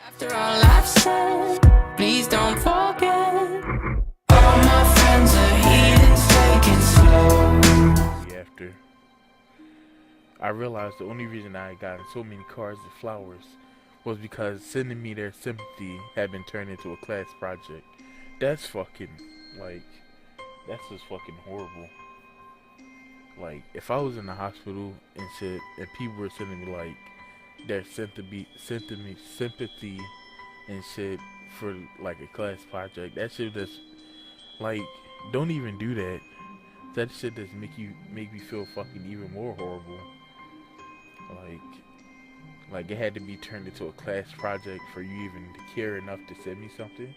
After all I've said, please don't forget. All my friends are heathens, take it slow. After I realized the only reason I had gotten so many cards and flowers was because sending me their sympathy had been turned into a class project. That's fucking, like, that's just fucking horrible. Like, if I was in the hospital and shit, and people were sending me, like, their sympathy and shit for, like, a class project, that shit just, like, don't even do that. That shit just make me feel fucking even more horrible. Like it had to be turned into a class project for you even to care enough to send me something.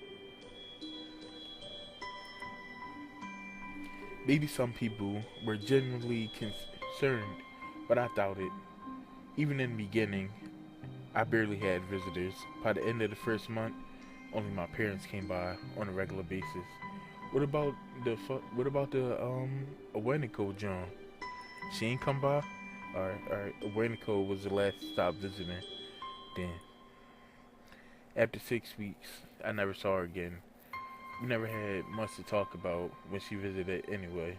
Maybe some people were genuinely concerned, but I doubt it. Even in the beginning, I barely had visitors. By the end of the first month, only my parents came by on a regular basis. What about the Aweniko John? She ain't come by? Alright, Aweniko was the last to stop visiting. Then, after 6 weeks, I never saw her again. We never had much to talk about when she visited anyway.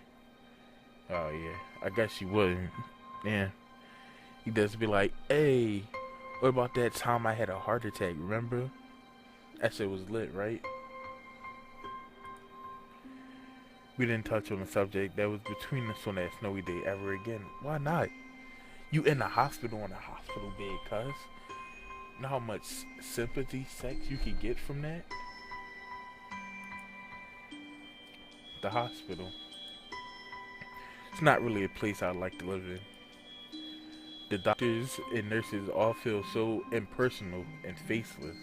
Oh yeah, I guess she wouldn't. Yeah, he does be like, hey, what about that time I had a heart attack, remember? That shit was lit, right? We didn't touch on the subject that was between us on that snowy day ever again. Why not? You in the hospital on a hospital bed, cuz. You know how much sympathy, sex you can get from that? The hospital. It's not really a place I'd like to live in. The doctors and nurses all feel so impersonal and faceless.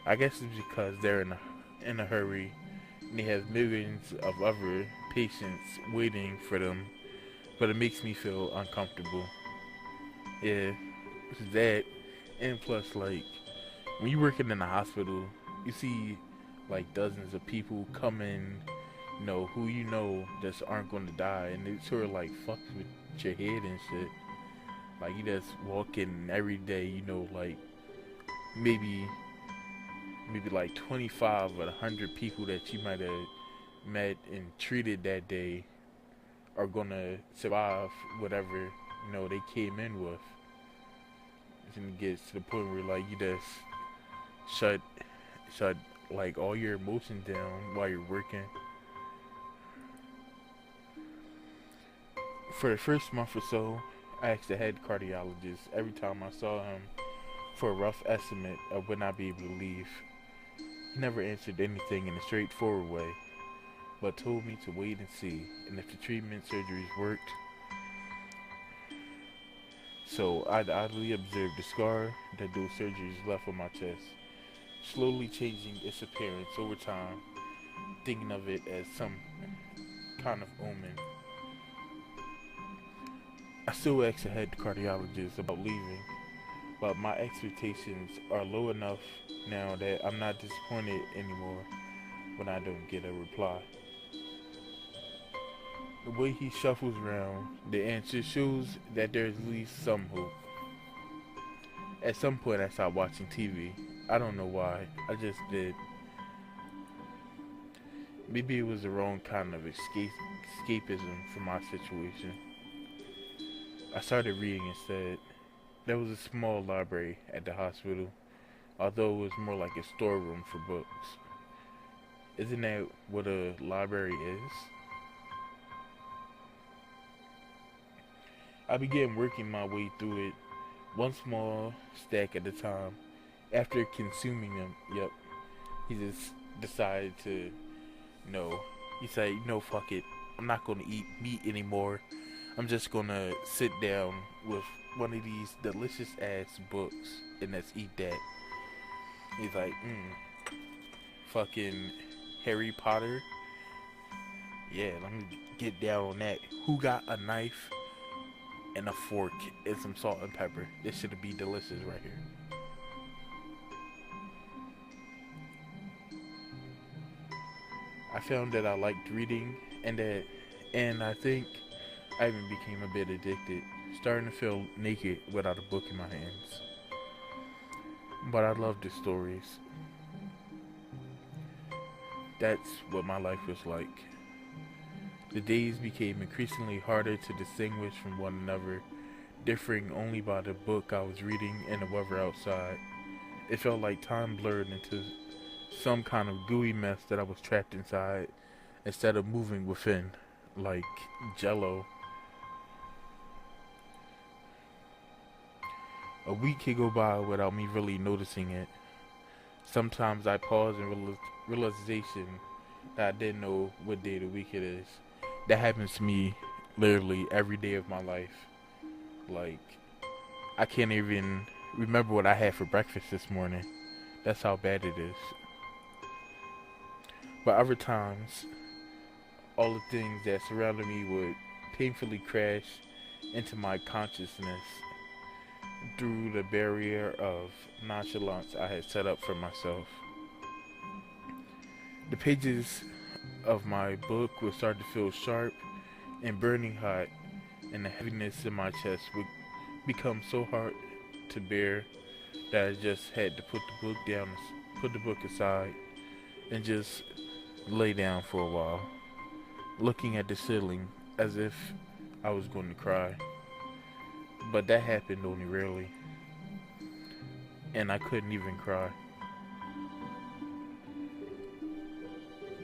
I guess it's because they're in a hurry and they have millions of other patients waiting for them, but it makes me feel uncomfortable. Yeah, it's that, and plus, like, when you're working in a hospital, you see, like, dozens of people coming, who just aren't going to die, and it sort of, like, fucks with your head and shit. Like, you just walk in every day, like, maybe like 25 or 100 people that you might have met and treated that day are gonna survive whatever they came in with. And it gets to the point where like you just shut like all your emotions down while you're working. For the first month or so, I asked the head cardiologist every time I saw him for a rough estimate of when I'd be able to leave. He never answered anything in a straightforward way, but told me to wait and see, and if the treatment surgeries worked. So I'd oddly observed the scar that those surgeries left on my chest, slowly changing its appearance over time, thinking of it as some kind of omen. I still ask the head cardiologist about leaving, but my expectations are low enough now that I'm not disappointed anymore when I don't get a reply. The way he shuffles around the answer shows that there's at least some hope. At some point I stopped watching TV. I don't know why, I just did. Maybe it was the wrong kind of escapism for my situation. I started reading instead. There was a small library at the hospital, although it was more like a storeroom for books. Isn't that what a library is? I began working my way through it, one small stack at a time. After consuming them, he just decided to, he said, fuck it. I'm not gonna eat meat anymore. I'm just gonna sit down with one of these delicious ass books and let's eat that. He's like, fucking Harry Potter. Yeah, let me get down on that. Who got a knife and a fork and some salt and pepper? This should be delicious right here. I found that I liked reading and I think I even became a bit addicted, starting to feel naked without a book in my hands. but I love the stories. That's what my life was like. The days became increasingly harder to distinguish from one another, differing only by the book I was reading and the weather outside. It felt like time blurred into some kind of gooey mess that I was trapped inside instead of moving within, like jello. A week could go by without me really noticing it. Sometimes I pause in realization that I didn't know what day of the week it is. That happens to me literally every day of my life. Like, I can't even remember what I had for breakfast this morning. That's how bad it is. But other times, all the things that surrounded me would painfully crash into my consciousness through the barrier of nonchalance I had set up for myself. The pages of my book would start to feel sharp and burning hot, and the heaviness in my chest would become so hard to bear that I just had to put the book aside, and just lay down for a while, looking at the ceiling as if I was going to cry. But that happened only rarely, and I couldn't even cry.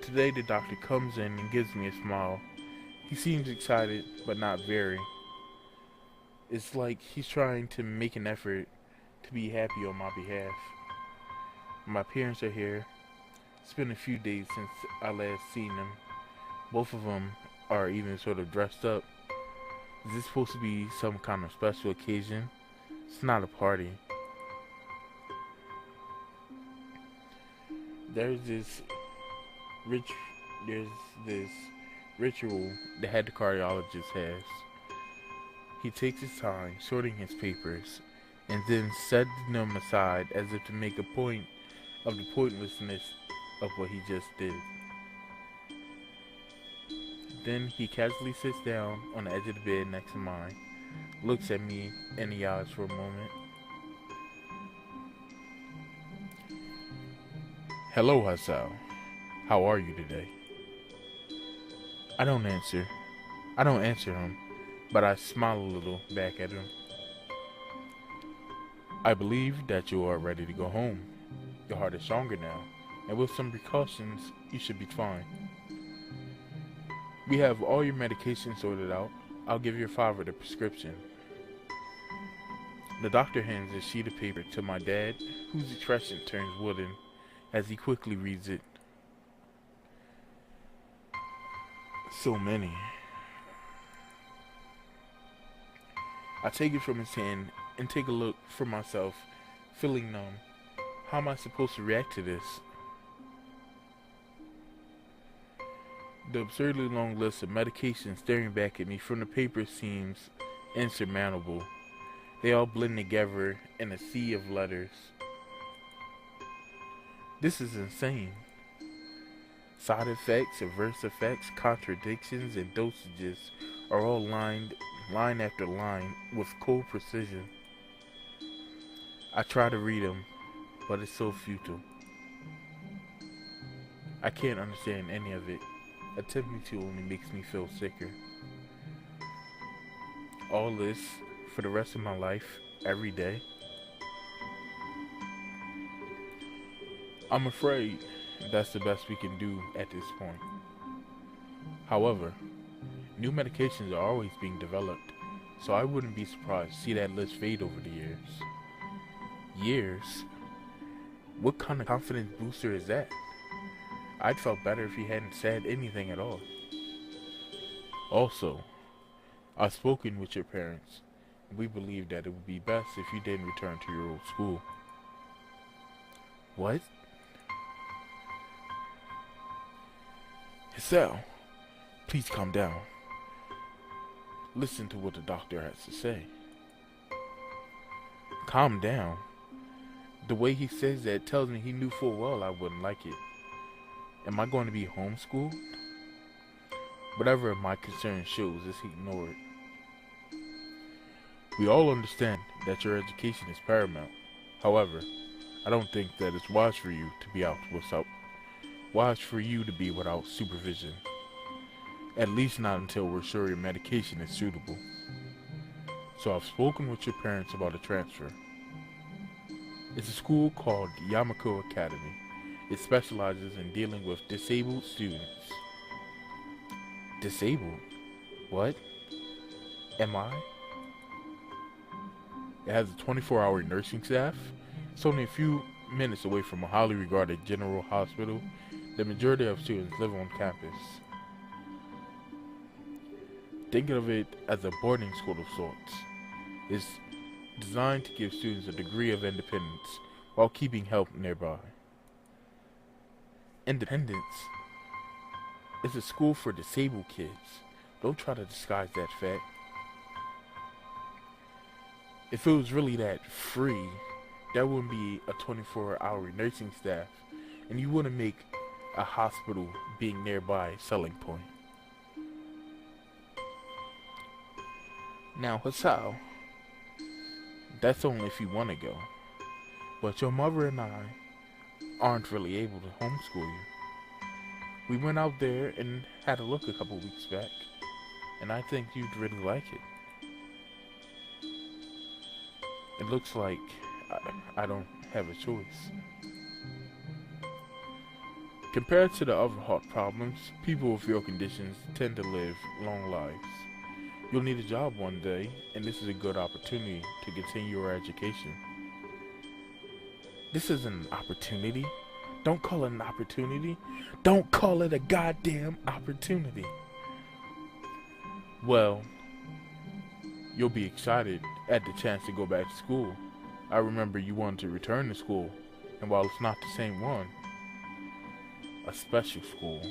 Today the doctor comes in and gives me a smile. He seems excited, but not very. It's like he's trying to make an effort to be happy on my behalf. My parents are here. It's been a few days since I last seen them. Both of them are even sort of dressed up. Is this supposed to be some kind of special occasion? It's not a party. There's this ritual the head cardiologist has. He takes his time sorting his papers and then setting them aside as if to make a point of the pointlessness of what he just did. Then he casually sits down on the edge of the bed next to mine, looks at me in the eyes for a moment. Hello, Hisao. How are you today? I don't answer him, but I smile a little back at him. I believe that you are ready to go home. Your heart is stronger now, and with some precautions, you should be fine. We have all your medication sorted out. I'll give your father the prescription. The doctor hands a sheet of paper to my dad, whose expression turns wooden as he quickly reads it. So many. I take it from his hand and take a look for myself, feeling numb. How am I supposed to react to this? The absurdly long list of medications staring back at me from the paper seems insurmountable. They all blend together in a sea of letters. This is insane. Side effects, adverse effects, contradictions, and dosages are all line after line with cold precision. I try to read them, but it's so futile. I can't understand any of it. Attempting to only makes me feel sicker. All this for the rest of my life, every day. I'm afraid that's the best we can do at this point. However, new medications are always being developed, so I wouldn't be surprised to see that list fade over the years. Years? What kind of confidence booster is that? I'd felt better if he hadn't said anything at all. Also, I've spoken with your parents, and we believe that it would be best if you didn't return to your old school. What? Hisao, please calm down. Listen to what the doctor has to say. Calm down? The way he says that tells me he knew full well I wouldn't like it. Am I going to be homeschooled? Whatever my concern shows is ignored. We all understand that your education is paramount. However, I don't think that it's wise for you to be without supervision. At least not until we're sure your medication is suitable. So I've spoken with your parents about a transfer. It's a school called Yamaku Academy. It specializes in dealing with disabled students. Disabled? What? Am I? It has a 24-hour nursing staff. It's only a few minutes away from a highly regarded general hospital. The majority of students live on campus. Think of it as a boarding school of sorts. It's designed to give students a degree of independence while keeping help nearby. Independence? It's a school for disabled kids. Don't try to disguise that fact. If it was really that free, there wouldn't be a 24-hour nursing staff, and you wouldn't make a hospital being nearby a selling point. Now, Hisao, that's only if you want to go. But your mother and I aren't really able to homeschool you. We went out there and had a look a couple weeks back, and I think you'd really like it. It looks like I don't have a choice. Compared to the other heart problems, people with your conditions tend to live long lives. You'll need a job one day, and this is a good opportunity to continue your education. This isn't an opportunity. Don't call it an opportunity. Don't call it a goddamn opportunity. Well, you'll be excited at the chance to go back to school. I remember you wanted to return to school, and while it's not the same one, a special school,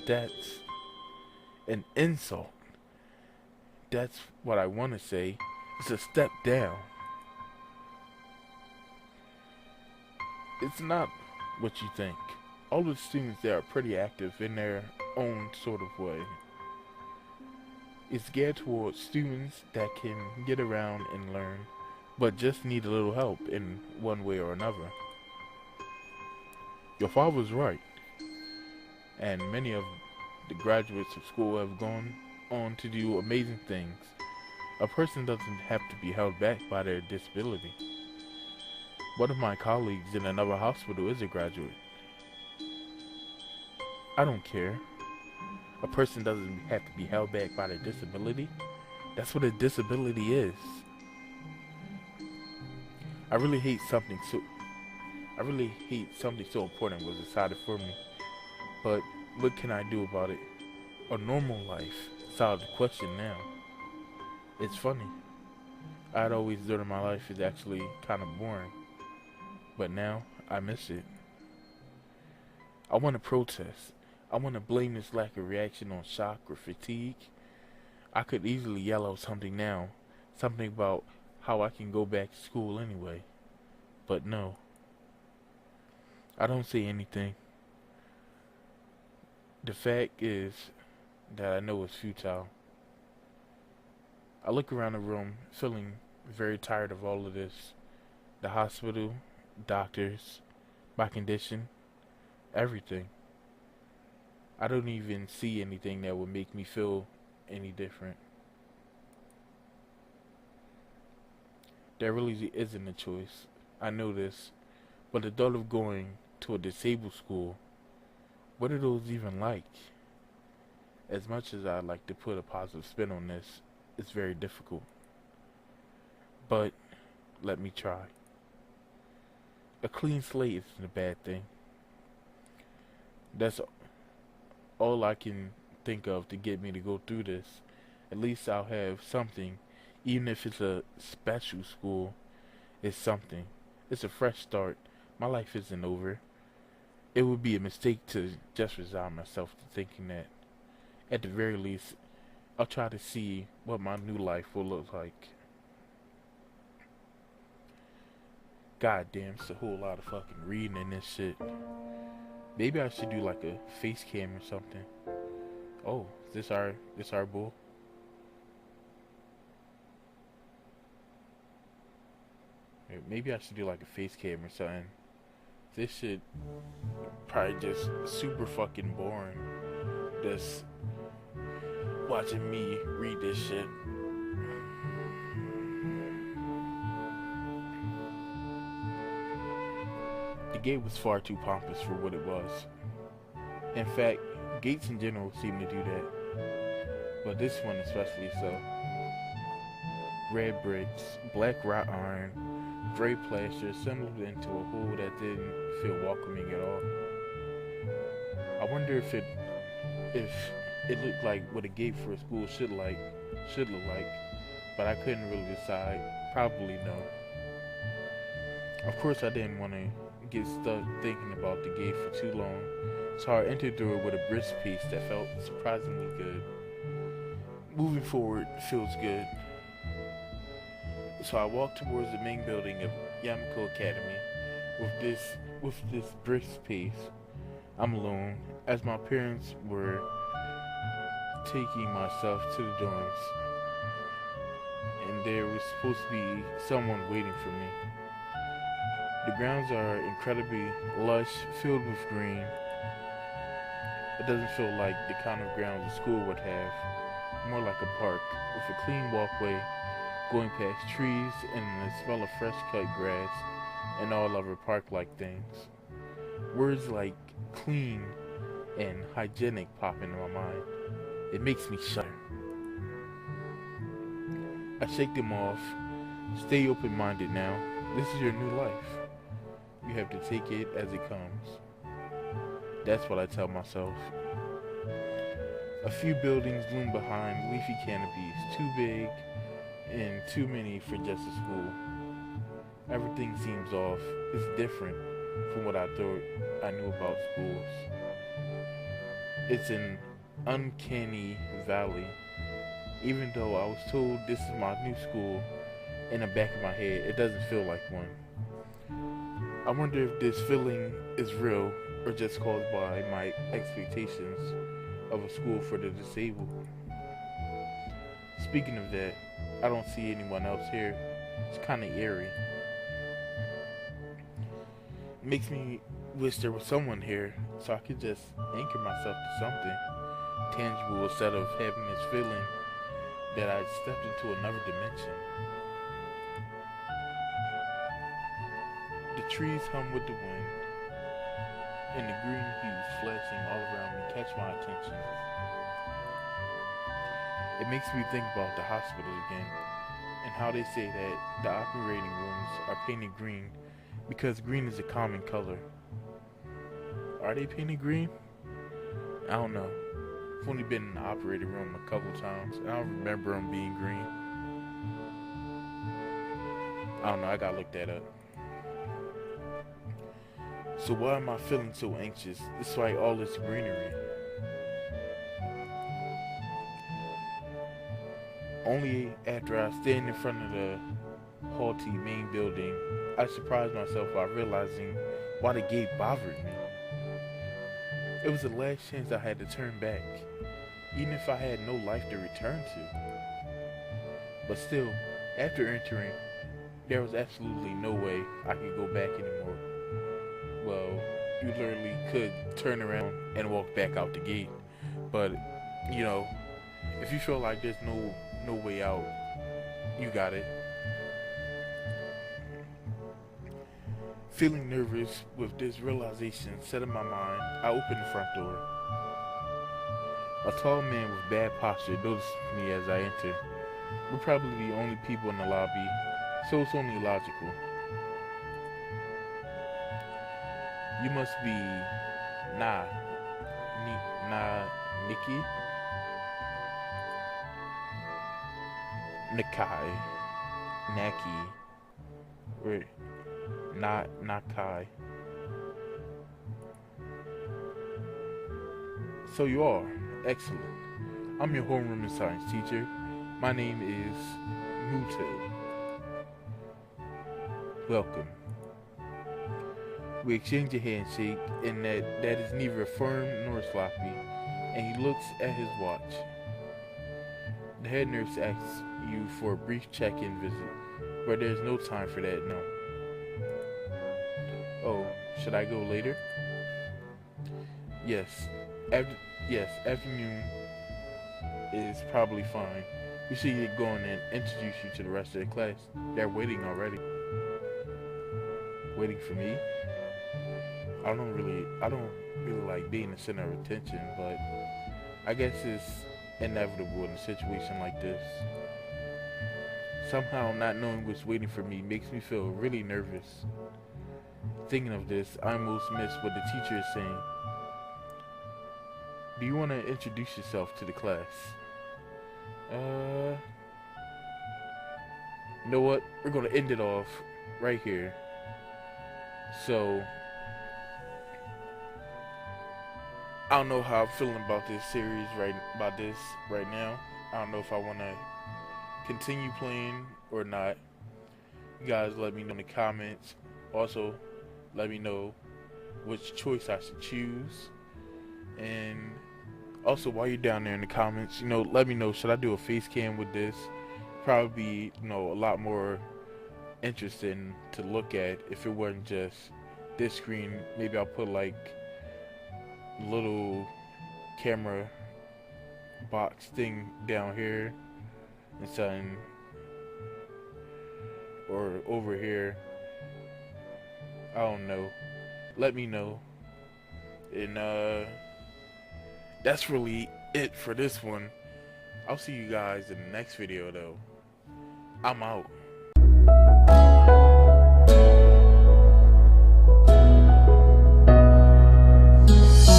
that's an insult. That's what I want to say. It's a step down. It's not what you think. All the students there are pretty active in their own sort of way. It's geared towards students that can get around and learn, but just need a little help in one way or another. Your father's right, and many of the graduates of school have gone on to do amazing things. A person doesn't have to be held back by their disability. One of my colleagues in another hospital is a graduate. I don't care. A person doesn't have to be held back by their disability. That's what a disability is. I really hate something so important was decided for me. But what can I do about it? A normal life is out of the question now. It's funny. I'd always thought my life is actually kind of boring. But now, I miss it. I want to protest. I want to blame this lack of reaction on shock or fatigue. I could easily yell out something now. Something about how I can go back to school anyway. But no. I don't say anything. The fact is that I know it's futile. I look around the room, feeling very tired of all of this. The hospital, doctors, my condition, everything. I don't even see anything that would make me feel any different. There really isn't a choice. I know this. But the thought of going to a disabled school, what are those even like? As much as I'd like to put a positive spin on this, it's very difficult. But let me try. A clean slate isn't a bad thing. That's all I can think of to get me to go through this. At least I'll have something. Even if it's a special school, it's something. It's a fresh start. My life isn't over. It would be a mistake to just resign myself to thinking that. At the very least, I'll try to see what my new life will look like. God damn, it's a whole lot of fucking reading in this shit. Maybe I should do like a face cam or something. Oh, is this our bull? Maybe I should do like a face cam or something. This shit probably just super fucking boring. Just watching me read this shit. The gate was far too pompous for what it was. In fact, gates in general seem to do that, but this one especially so. Red bricks, black wrought iron, gray plaster assembled into a whole that didn't feel welcoming at all. I wonder if it looked like what a gate for a school should look like, but I couldn't really decide. Probably no. Of course I didn't want to get stuck thinking about the gate for too long, so I entered through it with a brisk pace that felt surprisingly good. Moving forward feels good. So I walked towards the main building of Yamaku Academy with this brisk pace. I'm alone, as my parents were taking my stuff to the dorms, and there was supposed to be someone waiting for me. The grounds are incredibly lush, filled with green. It doesn't feel like the kind of grounds a school would have, more like a park, with a clean walkway going past trees and the smell of fresh cut grass and all other park-like things. Words like clean and hygienic pop into my mind. It makes me shudder. I shake them off. Stay open-minded now. This is your new life. You have to take it as it comes. That's what I tell myself. A few buildings loom behind leafy canopies, too big and too many for just a school. Everything seems off. It's different from what I thought I knew about schools. It's an uncanny valley. Even though I was told this is my new school, in the back of my head, it doesn't feel like one. I wonder if this feeling is real or just caused by my expectations of a school for the disabled. Speaking of that, I don't see anyone else here. It's kind of eerie. It makes me wish there was someone here so I could just anchor myself to something tangible instead of having this feeling that I stepped into another dimension. The trees hum with the wind, and the green hues flashing all around me catch my attention. It makes me think about the hospital again, and how they say that the operating rooms are painted green because green is a common color. Are they painted green? I don't know. I've only been in the operating room a couple times, and I don't remember them being green. I don't know, I gotta look that up. So why am I feeling so anxious despite all this greenery? Only after I stand in front of the haughty main building, I surprised myself by realizing why the gate bothered me. It was the last chance I had to turn back, even if I had no life to return to. But still, after entering, there was absolutely no way I could go back anymore. Well, you literally could turn around and walk back out the gate, but you know, if you feel like there's no way out, you got it. Feeling nervous with this realization set in my mind, I opened the front door. A tall man with bad posture noticed me as I entered. We're probably the only people in the lobby, so it's only logical. You must be Nikki? Naki. Wait. Nakai. So you are. Excellent. I'm your homeroom and science teacher. My name is Muto. Welcome. We exchange a handshake, and that is neither firm nor sloppy, and he looks at his watch. The head nurse asks you for a brief check-in visit, but there's no time for that, no. Oh, Should I go later? Yes. Afternoon is probably fine. We should get going and introduce you to the rest of the class. They're waiting already. Waiting for me? I don't really like being the center of attention, but I guess it's inevitable in a situation like this. Somehow not knowing what's waiting for me makes me feel really nervous. Thinking of this, I almost miss what the teacher is saying. Do you want to introduce yourself to the class? You know what? We're going to end it off right here. So, I don't know how I'm feeling about this series right now. I don't know if I want to continue playing or not. You guys let me know in the comments. Also, let me know which choice I should choose. And also, while you're down there in the comments, let me know, should I do a face cam with this? Probably be, a lot more interesting to look at if it wasn't just this screen. Maybe I'll put like little camera box thing down here and something, or over here. I don't know. Let me know. And that's really it for this one. I'll see you guys in the next video though. I'm out.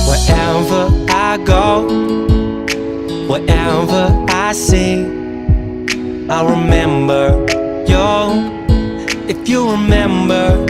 Wherever I go, wherever I see, I remember you. If you remember